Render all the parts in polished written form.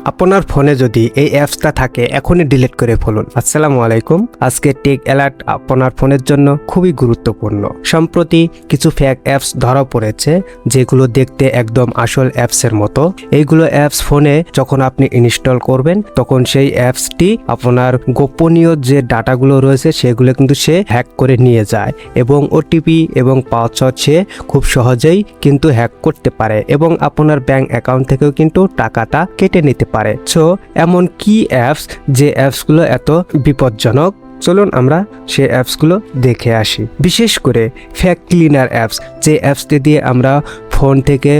আপনার ফোনে যদি এই অ্যাপসটা থাকে এখনই ডিলিট করে ফেলুন। আসসালামু আলাইকুম। আজকে টেক অ্যালার্ট আপনার ফোনের জন্য খুবই গুরুত্বপূর্ণ। সম্প্রতি কিছু ফেক অ্যাপস ধরা পড়েছে যেগুলো দেখতে একদম আসল অ্যাপসের মতো। এইগুলো অ্যাপস ফোনে যখন আপনি ইনস্টল করবেন তখন সেই অ্যাপসটি আপনার গোপনীয় যে ডাটাগুলো রয়েছে সেগুলো কিন্তু সে হ্যাক করে নিয়ে যায় এবং ওটিপি এবং পাসওয়ার্ড সে খুব সহজেই কিন্তু হ্যাক করতে পারে এবং আপনার ব্যাংক অ্যাকাউন্ট থেকেও কিন্তু টাকাটা কেটে নিতে পারে। সো এমন কি অ্যাপস যে অ্যাপসগুলো এত বিপজ্জনক, চলুন আমরা সেই অ্যাপসগুলো দেখে আসি। বিশেষ করে ফেক ক্লিনার অ্যাপস, যে অ্যাপসটি দিয়ে আমরা ফোন থেকে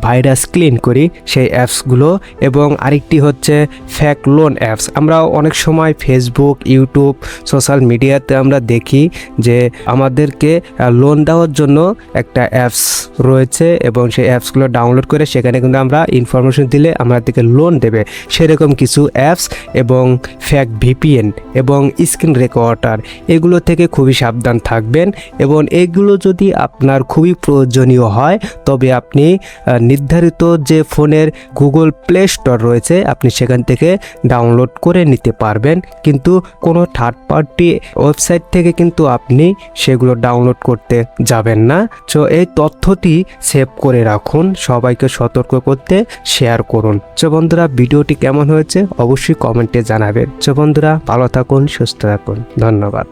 ভাইরাস ক্লিন করি সেই অ্যাপসগুলো, এবং আরেকটি হচ্ছে ফেক লোন অ্যাপস। আমরা অনেক সময় ফেসবুক, ইউটিউব, সোশ্যাল মিডিয়াতে আমরা দেখি যে আমাদেরকে লোন দেওয়ার জন্য একটা অ্যাপস রয়েছে এবং সেই অ্যাপসগুলো ডাউনলোড করে সেখানে কিন্তু আমরা ইনফরমেশন দিলে আমাদেরকে লোন দেবে, সেরকম কিছু অ্যাপস এবং ফেক ভিপিএন এবং স্ক্রিন রেকর্ডার, এগুলো থেকে খুবই সাবধান থাকবেন। এবং এগুলো যদি আপনার খুবই প্রয়োজনীয় হয় তবে আপনি নির্ধারিত যে ফোনের গুগল প্লে স্টোর রয়েছে আপনি সেখান থেকে ডাউনলোড করে নিতে পারবেন, কিন্তু কোনো থার্ড পার্টি ওয়েবসাইট থেকে কিন্তু আপনি সেগুলো ডাউনলোড করতে যাবেন না। সো এই তথ্যটি সেভ করে রাখুন, সবাইকে সতর্ক করতে শেয়ার করুন। সো বন্ধুরা, ভিডিওটি কেমন হয়েছে অবশ্যই কমেন্টে জানাবেন। সো বন্ধুরা, ভালো থাকুন, সুস্থ থাকুন, ধন্যবাদ।